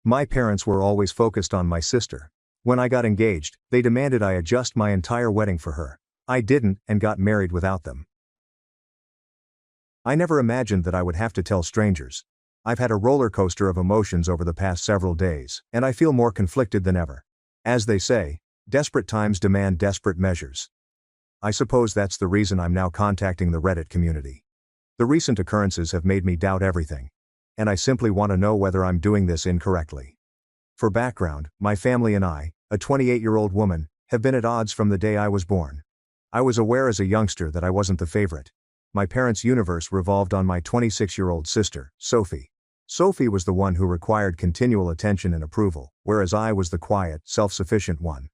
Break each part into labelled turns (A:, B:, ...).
A: My parents were always focused on my sister. When I got engaged, they demanded I adjust my entire wedding for her. I didn't, and got married without them. I never imagined that I would have to tell strangers. I've had a roller coaster of emotions over the past several days, and I feel more conflicted than ever. As they say, desperate times demand desperate measures. I suppose that's the reason I'm now contacting the Reddit community. The recent occurrences have made me doubt everything. And I simply want to know whether I'm doing this incorrectly. For background, my family and I, a 28-year-old woman, have been at odds from the day I was born. I was aware as a youngster that I wasn't the favorite. My parents' universe revolved on my 26-year-old sister, Sophie. Sophie was the one who required continual attention and approval, whereas I was the quiet, self-sufficient one.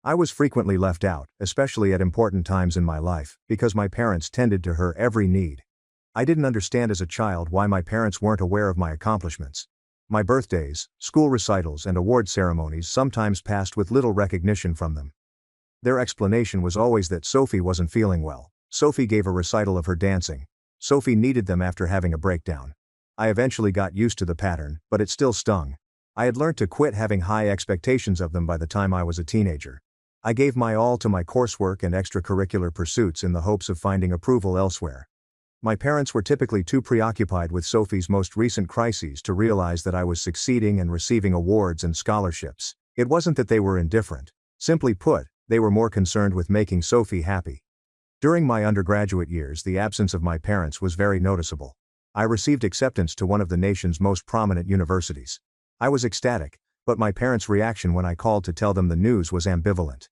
A: I was frequently left out, especially at important times in my life, because my parents tended to her every need. I didn't understand as a child why my parents weren't aware of my accomplishments. My birthdays, school recitals, and award ceremonies sometimes passed with little recognition from them. Their explanation was always that Sophie wasn't feeling well. Sophie gave a recital of her dancing. Sophie needed them after having a breakdown. I eventually got used to the pattern, but it still stung. I had learned to quit having high expectations of them by the time I was a teenager. I gave my all to my coursework and extracurricular pursuits in the hopes of finding approval elsewhere. My parents were typically too preoccupied with Sophie's most recent crises to realize that I was succeeding and receiving awards and scholarships. It wasn't that they were indifferent. Simply put, they were more concerned with making Sophie happy. During my undergraduate years, the absence of my parents was very noticeable. I received acceptance to one of the nation's most prominent universities. I was ecstatic, but my parents' reaction when I called to tell them the news was ambivalent.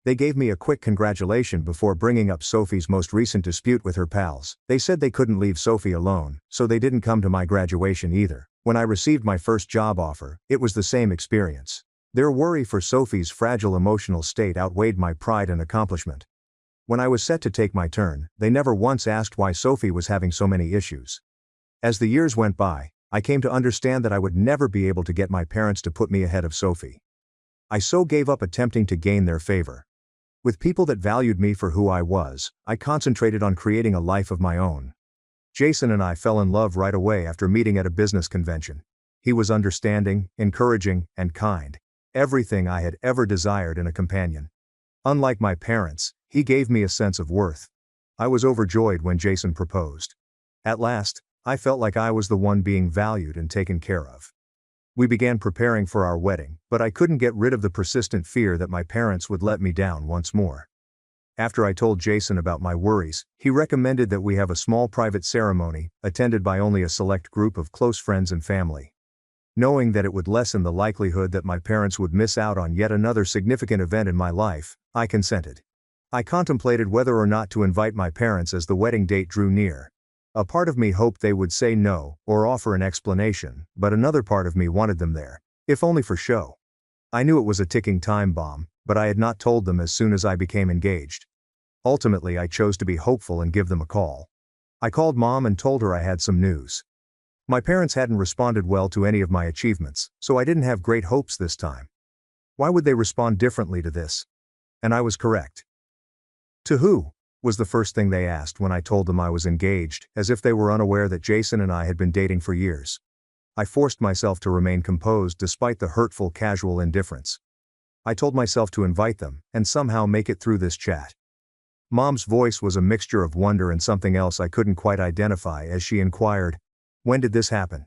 A: They gave me a quick congratulation before bringing up Sophie's most recent dispute with her pals. They said they couldn't leave Sophie alone, so they didn't come to my graduation either. When I received my first job offer, it was the same experience. Their worry for Sophie's fragile emotional state outweighed my pride and accomplishment. When I was set to take my turn, they never once asked why Sophie was having so many issues. As the years went by, I came to understand that I would never be able to get my parents to put me ahead of Sophie. I so gave up attempting to gain their favor. With people that valued me for who I was, I concentrated on creating a life of my own. Jason and I fell in love right away after meeting at a business convention. He was understanding, encouraging, and kind. Everything I had ever desired in a companion. Unlike my parents, he gave me a sense of worth. I was overjoyed when Jason proposed. At last, I felt like I was the one being valued and taken care of. We began preparing for our wedding, but I couldn't get rid of the persistent fear that my parents would let me down once more. After I told Jason about my worries, he recommended that we have a small private ceremony, attended by only a select group of close friends and family. Knowing that it would lessen the likelihood that my parents would miss out on yet another significant event in my life, I consented. I contemplated whether or not to invite my parents as the wedding date drew near. A part of me hoped they would say no, or offer an explanation, but another part of me wanted them there, if only for show. I knew it was a ticking time bomb, but I had not told them as soon as I became engaged. Ultimately, I chose to be hopeful and give them a call. I called Mom and told her I had some news. My parents hadn't responded well to any of my achievements, so I didn't have great hopes this time. Why would they respond differently to this? And I was correct. To who? Was the first thing they asked when I told them I was engaged, as if they were unaware that Jason and I had been dating for years. I forced myself to remain composed despite the hurtful casual indifference. I told myself to invite them, and somehow make it through this chat. Mom's voice was a mixture of wonder and something else I couldn't quite identify as she inquired, "When did this happen?"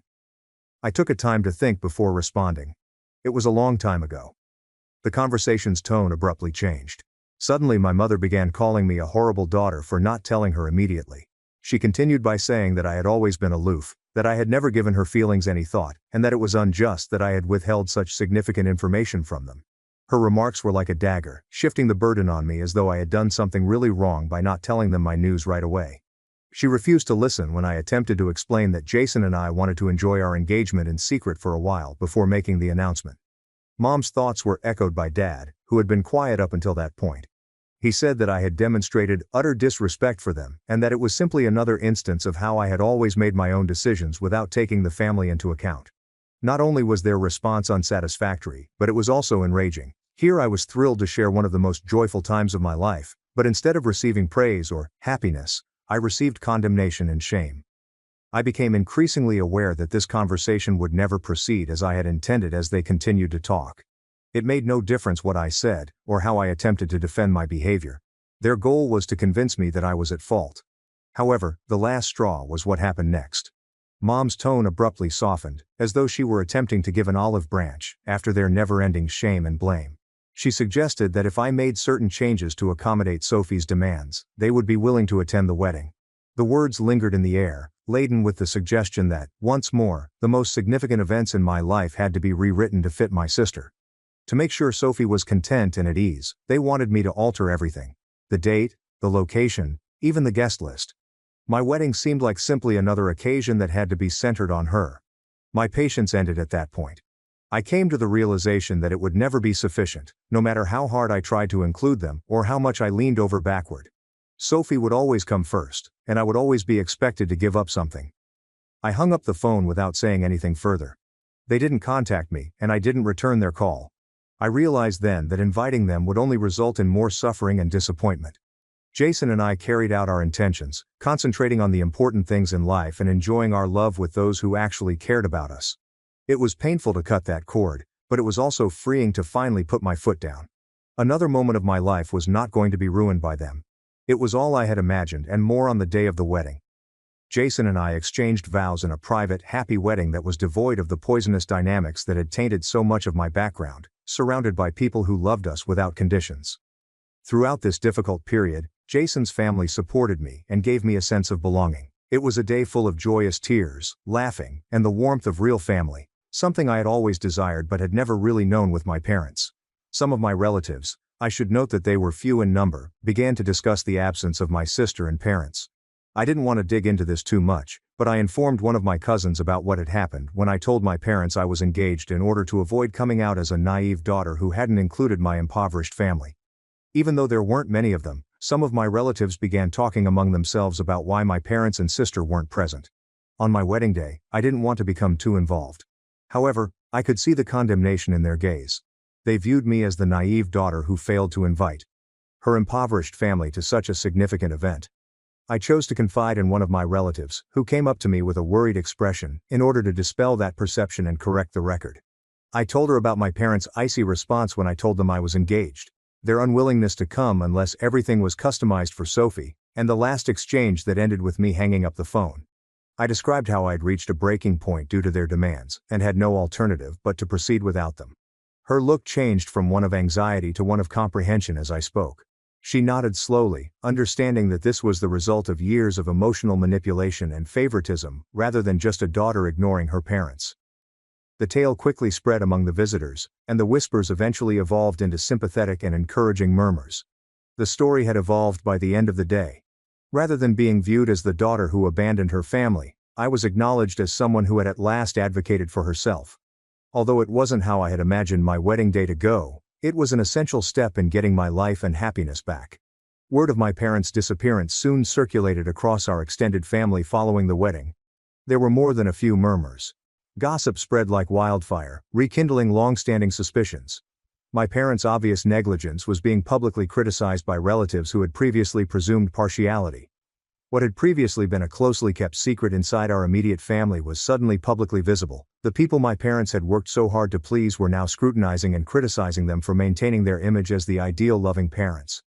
A: I took a time to think before responding. It was a long time ago. The conversation's tone abruptly changed. Suddenly my mother began calling me a horrible daughter for not telling her immediately. She continued by saying that I had always been aloof, that I had never given her feelings any thought, and that it was unjust that I had withheld such significant information from them. Her remarks were like a dagger, shifting the burden on me as though I had done something really wrong by not telling them my news right away. She refused to listen when I attempted to explain that Jason and I wanted to enjoy our engagement in secret for a while before making the announcement. Mom's thoughts were echoed by Dad, who had been quiet up until that point. He said that I had demonstrated utter disrespect for them, and that it was simply another instance of how I had always made my own decisions without taking the family into account. Not only was their response unsatisfactory, but it was also enraging. Here I was thrilled to share one of the most joyful times of my life, but instead of receiving praise or happiness, I received condemnation and shame. I became increasingly aware that this conversation would never proceed as I had intended as they continued to talk. It made no difference what I said, or how I attempted to defend my behavior. Their goal was to convince me that I was at fault. However, the last straw was what happened next. Mom's tone abruptly softened, as though she were attempting to give an olive branch, after their never-ending shame and blame. She suggested that if I made certain changes to accommodate Sophie's demands, they would be willing to attend the wedding. The words lingered in the air, laden with the suggestion that, once more, the most significant events in my life had to be rewritten to fit my sister. To make sure Sophie was content and at ease, they wanted me to alter everything. The date, the location, even the guest list. My wedding seemed like simply another occasion that had to be centered on her. My patience ended at that point. I came to the realization that it would never be sufficient, no matter how hard I tried to include them or how much I leaned over backward. Sophie would always come first, and I would always be expected to give up something. I hung up the phone without saying anything further. They didn't contact me, and I didn't return their call. I realized then that inviting them would only result in more suffering and disappointment. Jason and I carried out our intentions, concentrating on the important things in life and enjoying our love with those who actually cared about us. It was painful to cut that cord, but it was also freeing to finally put my foot down. Another moment of my life was not going to be ruined by them. It was all I had imagined and more on the day of the wedding. Jason and I exchanged vows in a private, happy wedding that was devoid of the poisonous dynamics that had tainted so much of my background, surrounded by people who loved us without conditions. Throughout this difficult period, Jason's family supported me and gave me a sense of belonging. It was a day full of joyous tears, laughing, and the warmth of real family, something I had always desired but had never really known with my parents. Some of my relatives, I should note that they were few in number, began to discuss the absence of my sister and parents. I didn't want to dig into this too much, but I informed one of my cousins about what had happened when I told my parents I was engaged in order to avoid coming out as a naive daughter who hadn't included my impoverished family. Even though there weren't many of them, some of my relatives began talking among themselves about why my parents and sister weren't present. On my wedding day, I didn't want to become too involved. However, I could see the condemnation in their gaze. They viewed me as the naive daughter who failed to invite her impoverished family to such a significant event. I chose to confide in one of my relatives, who came up to me with a worried expression, in order to dispel that perception and correct the record. I told her about my parents' icy response when I told them I was engaged, their unwillingness to come unless everything was customized for Sophie, and the last exchange that ended with me hanging up the phone. I described how I'd reached a breaking point due to their demands, and had no alternative but to proceed without them. Her look changed from one of anxiety to one of comprehension as I spoke. She nodded slowly, understanding that this was the result of years of emotional manipulation and favoritism, rather than just a daughter ignoring her parents. The tale quickly spread among the visitors, and the whispers eventually evolved into sympathetic and encouraging murmurs. The story had evolved by the end of the day. Rather than being viewed as the daughter who abandoned her family, I was acknowledged as someone who had at last advocated for herself. Although it wasn't how I had imagined my wedding day to go, it was an essential step in getting my life and happiness back. Word of my parents' disappearance soon circulated across our extended family following the wedding. There were more than a few murmurs. Gossip spread like wildfire, rekindling long-standing suspicions. My parents' obvious negligence was being publicly criticized by relatives who had previously presumed partiality. What had previously been a closely kept secret inside our immediate family was suddenly publicly visible. The people my parents had worked so hard to please were now scrutinizing and criticizing them for maintaining their image as the ideal loving parents.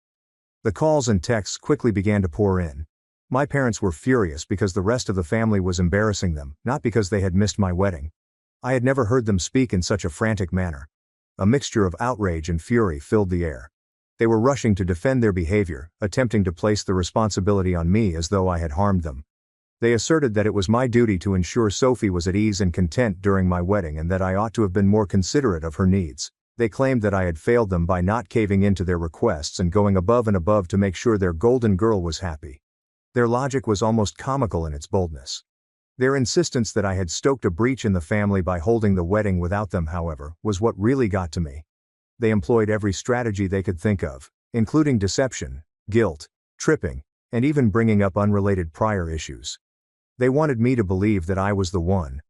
A: The calls and texts quickly began to pour in. My parents were furious because the rest of the family was embarrassing them, not because they had missed my wedding. I had never heard them speak in such a frantic manner. A mixture of outrage and fury filled the air. They were rushing to defend their behavior, attempting to place the responsibility on me as though I had harmed them. They asserted that it was my duty to ensure Sophie was at ease and content during my wedding and that I ought to have been more considerate of her needs. They claimed that I had failed them by not caving in to their requests and going above and above to make sure their golden girl was happy. Their logic was almost comical in its boldness. Their insistence that I had stoked a breach in the family by holding the wedding without them, however, was what really got to me. They employed every strategy they could think of, including deception, guilt, tripping, and even bringing up unrelated prior issues. They wanted me to believe that I was the one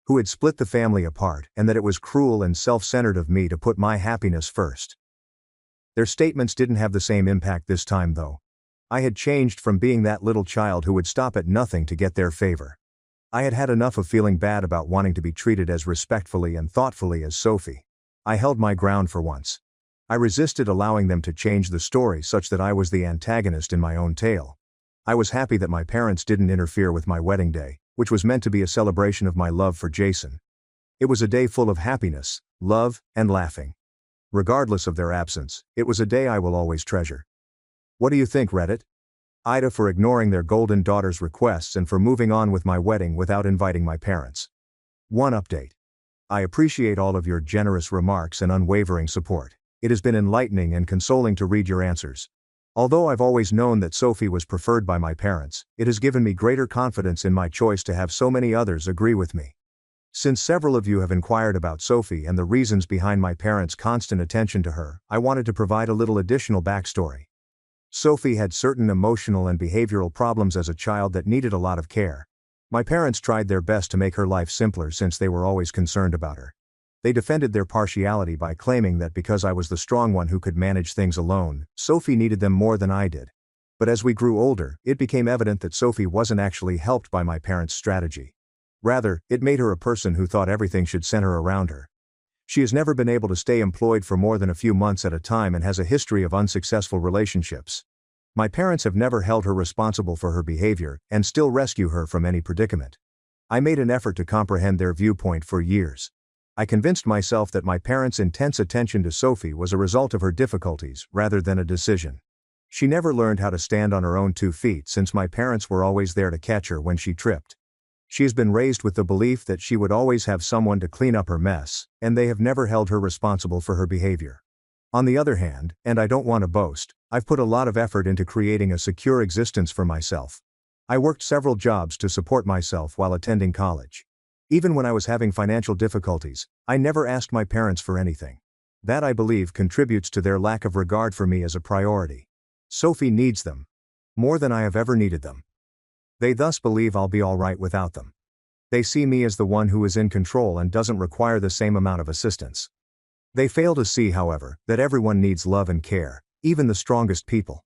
A: who had split the family apart and that it was cruel and self-centered of me to put my happiness first. Their statements didn't have the same impact this time though. I had changed from being that little child who would stop at nothing to get their favor. I had had enough of feeling bad about wanting to be treated as respectfully and thoughtfully as Sophie. I held my ground for once. I resisted allowing them to change the story such that I was the antagonist in my own tale. I was happy that my parents didn't interfere with my wedding day, which was meant to be a celebration of my love for Jason. It was a day full of happiness, love, and laughing. Regardless of their absence, it was a day I will always treasure. What do you think, Reddit? Ida for ignoring their golden daughter's requests and for moving on with my wedding without inviting my parents. 1 update. I appreciate all of your generous remarks and unwavering support. It has been enlightening and consoling to read your answers. Although I've always known that Sophie was preferred by my parents, it has given me greater confidence in my choice to have so many others agree with me. Since several of you have inquired about Sophie and the reasons behind my parents' constant attention to her, I wanted to provide a little additional backstory. Sophie had certain emotional and behavioral problems as a child that needed a lot of care. My parents tried their best to make her life simpler since they were always concerned about her. They defended their partiality by claiming that because I was the strong one who could manage things alone, Sophie needed them more than I did. But as we grew older, it became evident that Sophie wasn't actually helped by my parents' strategy. Rather, it made her a person who thought everything should center around her. She has never been able to stay employed for more than a few months at a time and has a history of unsuccessful relationships. My parents have never held her responsible for her behavior and still rescue her from any predicament. I made an effort to comprehend their viewpoint for years. I convinced myself that my parents' intense attention to Sophie was a result of her difficulties rather than a decision. She never learned how to stand on her own 2 feet since my parents were always there to catch her when she tripped. She has been raised with the belief that she would always have someone to clean up her mess, and they have never held her responsible for her behavior. On the other hand, and I don't want to boast, I've put a lot of effort into creating a secure existence for myself. I worked several jobs to support myself while attending college. Even when I was having financial difficulties, I never asked my parents for anything. That, I believe, contributes to their lack of regard for me as a priority. Sophie needs them. More than I have ever needed them. They thus believe I'll be all right without them. They see me as the one who is in control and doesn't require the same amount of assistance. They fail to see, however, that everyone needs love and care, even the strongest people.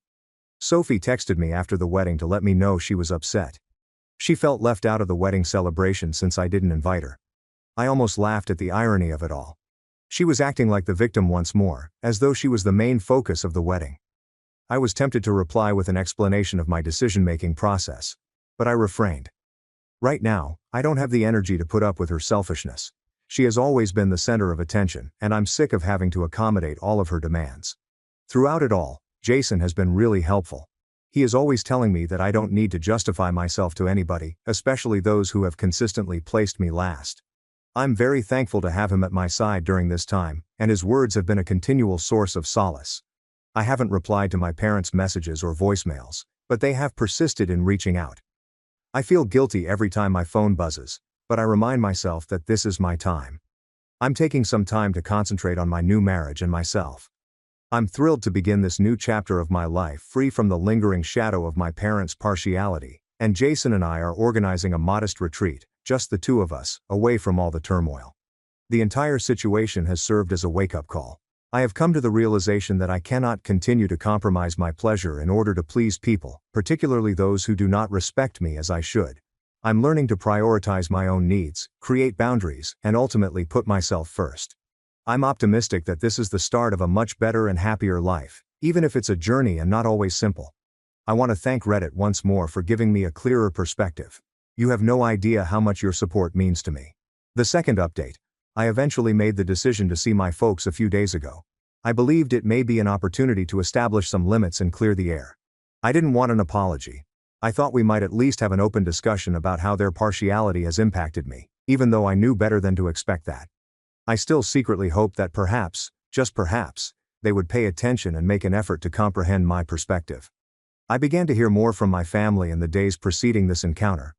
A: Sophie texted me after the wedding to let me know she was upset. She felt left out of the wedding celebration since I didn't invite her. I almost laughed at the irony of it all. She was acting like the victim once more, as though she was the main focus of the wedding. I was tempted to reply with an explanation of my decision-making process. But I refrained. Right now, I don't have the energy to put up with her selfishness. She has always been the center of attention, and I'm sick of having to accommodate all of her demands. Throughout it all, Jason has been really helpful. He is always telling me that I don't need to justify myself to anybody, especially those who have consistently placed me last. I'm very thankful to have him at my side during this time, and his words have been a continual source of solace. I haven't replied to my parents' messages or voicemails, but they have persisted in reaching out. I feel guilty every time my phone buzzes, but I remind myself that this is my time. I'm taking some time to concentrate on my new marriage and myself. I'm thrilled to begin this new chapter of my life free from the lingering shadow of my parents' partiality, and Jason and I are organizing a modest retreat, just the 2 of us, away from all the turmoil. The entire situation has served as a wake-up call. I have come to the realization that I cannot continue to compromise my pleasure in order to please people, particularly those who do not respect me as I should. I'm learning to prioritize my own needs, create boundaries, and ultimately put myself first. I'm optimistic that this is the start of a much better and happier life, even if it's a journey and not always simple. I want to thank Reddit once more for giving me a clearer perspective. You have no idea how much your support means to me. The second update. I eventually made the decision to see my folks a few days ago. I believed it may be an opportunity to establish some limits and clear the air. I didn't want an apology. I thought we might at least have an open discussion about how their partiality has impacted me, even though I knew better than to expect that. I still secretly hoped that perhaps, just perhaps, they would pay attention and make an effort to comprehend my perspective. I began to hear more from my family in the days preceding this encounter.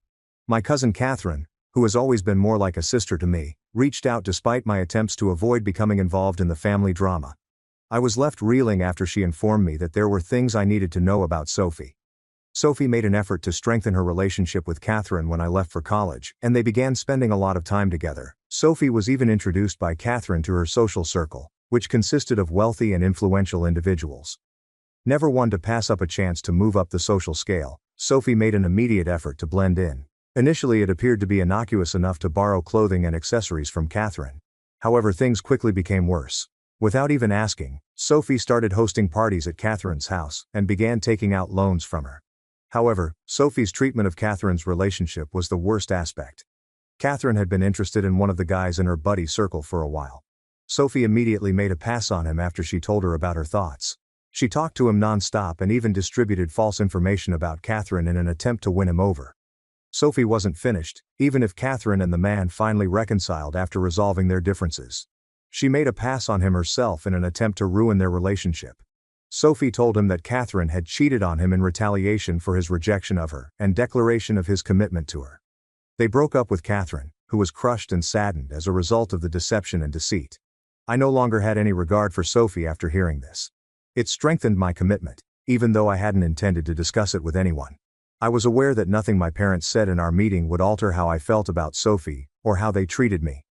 A: My cousin Catherine, who has always been more like a sister to me, reached out despite my attempts to avoid becoming involved in the family drama. I was left reeling after she informed me that there were things I needed to know about Sophie. Sophie made an effort to strengthen her relationship with Catherine when I left for college, and they began spending a lot of time together. Sophie was even introduced by Catherine to her social circle, which consisted of wealthy and influential individuals. Never one to pass up a chance to move up the social scale, Sophie made an immediate effort to blend in. Initially it appeared to be innocuous enough to borrow clothing and accessories from Catherine. However, things quickly became worse. Without even asking, Sophie started hosting parties at Catherine's house and began taking out loans from her. However, Sophie's treatment of Catherine's relationship was the worst aspect. Catherine had been interested in one of the guys in her buddy circle for a while. Sophie immediately made a pass on him after she told her about her thoughts. She talked to him non-stop and even distributed false information about Catherine in an attempt to win him over. Sophie wasn't finished, even if Catherine and the man finally reconciled after resolving their differences. She made a pass on him herself in an attempt to ruin their relationship. Sophie told him that Catherine had cheated on him in retaliation for his rejection of her and declaration of his commitment to her. They broke up with Catherine, who was crushed and saddened as a result of the deception and deceit. I no longer had any regard for Sophie after hearing this. It strengthened my commitment, even though I hadn't intended to discuss it with anyone. I was aware that nothing my parents said in our meeting would alter how I felt about Sophie, or how they treated me.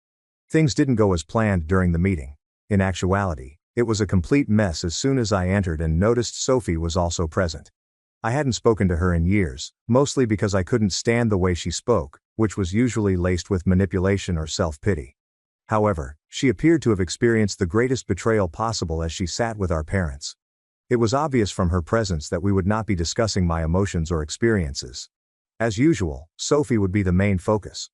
A: Things didn't go as planned during the meeting. In actuality, it was a complete mess as soon as I entered and noticed Sophie was also present. I hadn't spoken to her in years, mostly because I couldn't stand the way she spoke, which was usually laced with manipulation or self-pity. However, she appeared to have experienced the greatest betrayal possible as she sat with our parents. It was obvious from her presence that we would not be discussing my emotions or experiences. As usual, Sophie would be the main focus.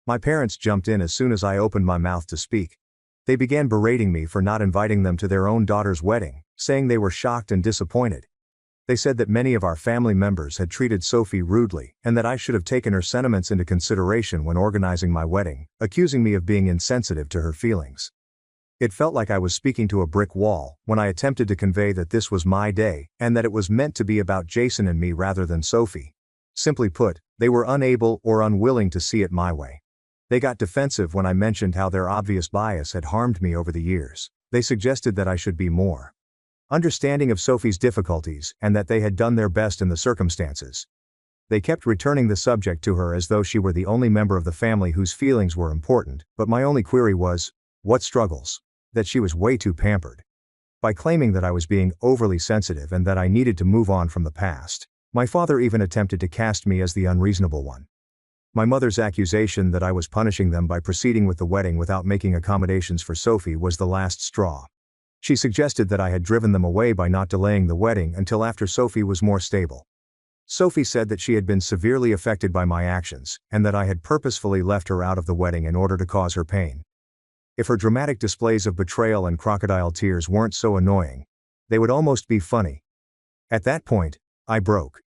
A: My parents jumped in as soon as I opened my mouth to speak. They began berating me for not inviting them to their own daughter's wedding, saying they were shocked and disappointed. They said that many of our family members had treated Sophie rudely and that I should have taken her sentiments into consideration when organizing my wedding, accusing me of being insensitive to her feelings. It felt like I was speaking to a brick wall when I attempted to convey that this was my day and that it was meant to be about Jason and me rather than Sophie. Simply put, they were unable or unwilling to see it my way. They got defensive when I mentioned how their obvious bias had harmed me over the years. They suggested that I should be more understanding of Sophie's difficulties and that they had done their best in the circumstances. They kept returning the subject to her as though she were the only member of the family whose feelings were important, but my only query was, what struggles? That she was way too pampered. By claiming that I was being overly sensitive and that I needed to move on from the past, my father even attempted to cast me as the unreasonable one. My mother's accusation that I was punishing them by proceeding with the wedding without making accommodations for Sophie was the last straw. She suggested that I had driven them away by not delaying the wedding until after Sophie was more stable. Sophie said that she had been severely affected by my actions, and that I had purposefully left her out of the wedding in order to cause her pain. If her dramatic displays of betrayal and crocodile tears weren't so annoying, they would almost be funny. At that point, I broke.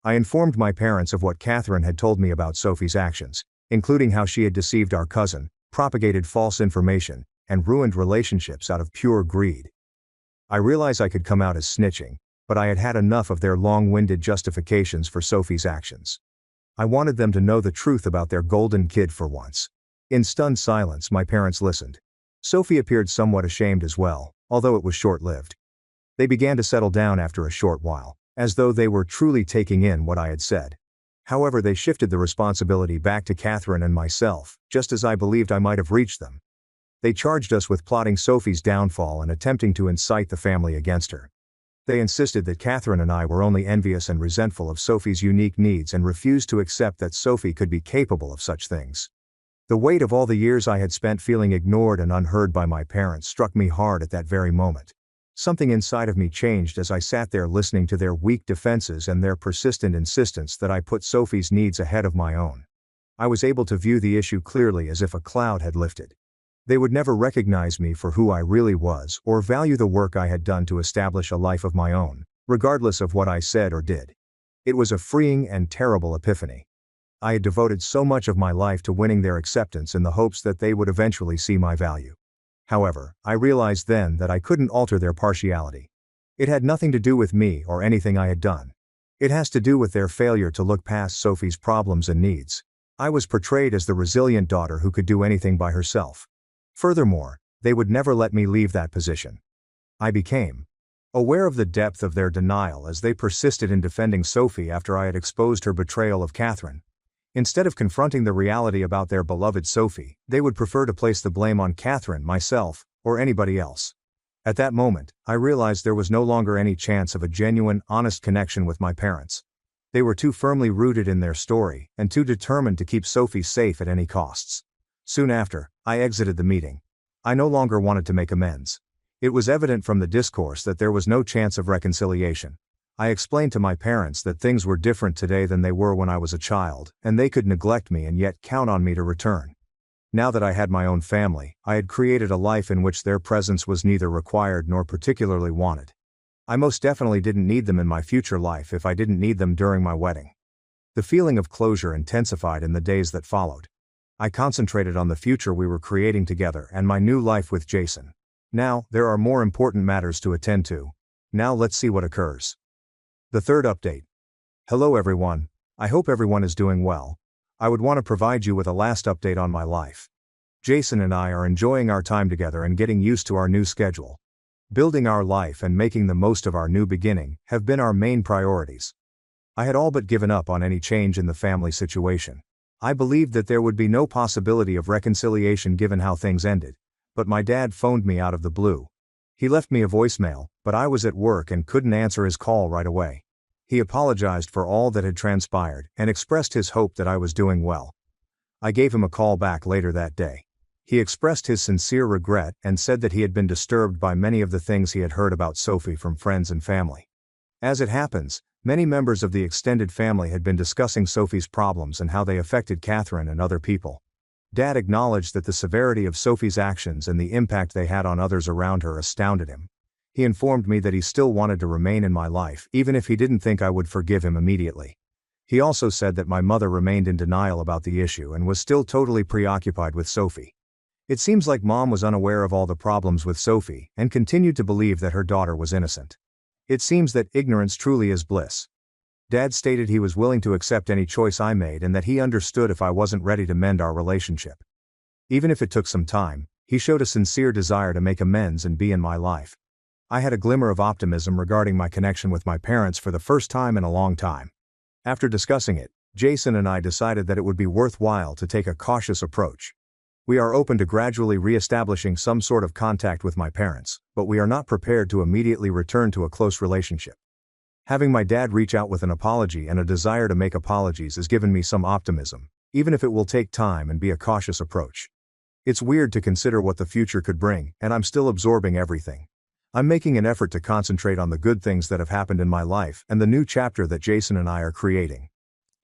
A: I informed my parents of what Catherine had told me about Sophie's actions, including how she had deceived our cousin, propagated false information, and ruined relationships out of pure greed. I realize I could come out as snitching, but I had had enough of their long-winded justifications for Sophie's actions. I wanted them to know the truth about their golden kid for once. In stunned silence, my parents listened. Sophie appeared somewhat ashamed as well, although it was short-lived. They began to settle down after a short while, as though they were truly taking in what I had said. However, they shifted the responsibility back to Catherine and myself, just as I believed I might have reached them. They charged us with plotting Sophie's downfall and attempting to incite the family against her. They insisted that Catherine and I were only envious and resentful of Sophie's unique needs and refused to accept that Sophie could be capable of such things. The weight of all the years I had spent feeling ignored and unheard by my parents struck me hard at that very moment. Something inside of me changed as I sat there listening to their weak defenses and their persistent insistence that I put Sophie's needs ahead of my own. I was able to view the issue clearly, as if a cloud had lifted. They would never recognize me for who I really was or value the work I had done to establish a life of my own, regardless of what I said or did. It was a freeing and terrible epiphany. I had devoted so much of my life to winning their acceptance in the hopes that they would eventually see my value. However, I realized then that I couldn't alter their partiality. It had nothing to do with me or anything I had done. It has to do with their failure to look past Sophie's problems and needs. I was portrayed as the resilient daughter who could do anything by herself. Furthermore, they would never let me leave that position. I became aware of the depth of their denial as they persisted in defending Sophie after I had exposed her betrayal of Catherine. Instead of confronting the reality about their beloved Sophie, they would prefer to place the blame on Catherine, myself, or anybody else. At that moment, I realized there was no longer any chance of a genuine, honest connection with my parents. They were too firmly rooted in their story, and too determined to keep Sophie safe at any costs. Soon after, I exited the meeting. I no longer wanted to make amends. It was evident from the discourse that there was no chance of reconciliation. I explained to my parents that things were different today than they were when I was a child, and they could neglect me and yet count on me to return. Now that I had my own family, I had created a life in which their presence was neither required nor particularly wanted. I most definitely didn't need them in my future life if I didn't need them during my wedding. The feeling of closure intensified in the days that followed. I concentrated on the future we were creating together and my new life with Jason. Now, there are more important matters to attend to. Now let's see what occurs. The third update. Hello everyone, I hope everyone is doing well. I would want to provide you with a last update on my life. Jason and I are enjoying our time together and getting used to our new schedule. Building our life and making the most of our new beginning have been our main priorities. I had all but given up on any change in the family situation. I believed that there would be no possibility of reconciliation given how things ended, but my dad phoned me out of the blue. He left me a voicemail, but I was at work and couldn't answer his call right away. He apologized for all that had transpired and expressed his hope that I was doing well. I gave him a call back later that day. He expressed his sincere regret and said that he had been disturbed by many of the things he had heard about Sophie from friends and family. As it happens, many members of the extended family had been discussing Sophie's problems and how they affected Catherine and other people. Dad acknowledged that the severity of Sophie's actions and the impact they had on others around her astounded him. He informed me that he still wanted to remain in my life even if he didn't think I would forgive him immediately. He also said that my mother remained in denial about the issue and was still totally preoccupied with Sophie. It seems like Mom was unaware of all the problems with Sophie and continued to believe that her daughter was innocent. It seems that ignorance truly is bliss. Dad stated he was willing to accept any choice I made and that he understood if I wasn't ready to mend our relationship. Even if it took some time, he showed a sincere desire to make amends and be in my life. I had a glimmer of optimism regarding my connection with my parents for the first time in a long time. After discussing it, Jason and I decided that it would be worthwhile to take a cautious approach. We are open to gradually re-establishing some sort of contact with my parents, but we are not prepared to immediately return to a close relationship. Having my dad reach out with an apology and a desire to make apologies has given me some optimism, even if it will take time and be a cautious approach. It's weird to consider what the future could bring, and I'm still absorbing everything. I'm making an effort to concentrate on the good things that have happened in my life and the new chapter that Jason and I are creating.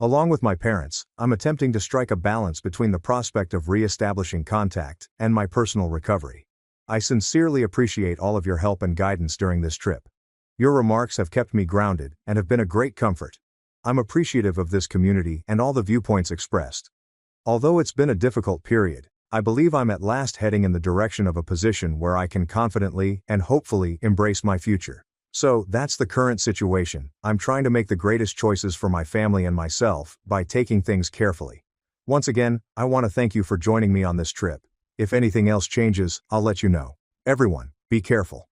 A: Along with my parents, I'm attempting to strike a balance between the prospect of re-establishing contact and my personal recovery. I sincerely appreciate all of your help and guidance during this trip. Your remarks have kept me grounded and have been a great comfort. I'm appreciative of this community and all the viewpoints expressed. Although it's been a difficult period, I believe I'm at last heading in the direction of a position where I can confidently and hopefully embrace my future. So, that's the current situation. I'm trying to make the greatest choices for my family and myself by taking things carefully. Once again, I want to thank you for joining me on this trip. If anything else changes, I'll let you know. Everyone, be careful.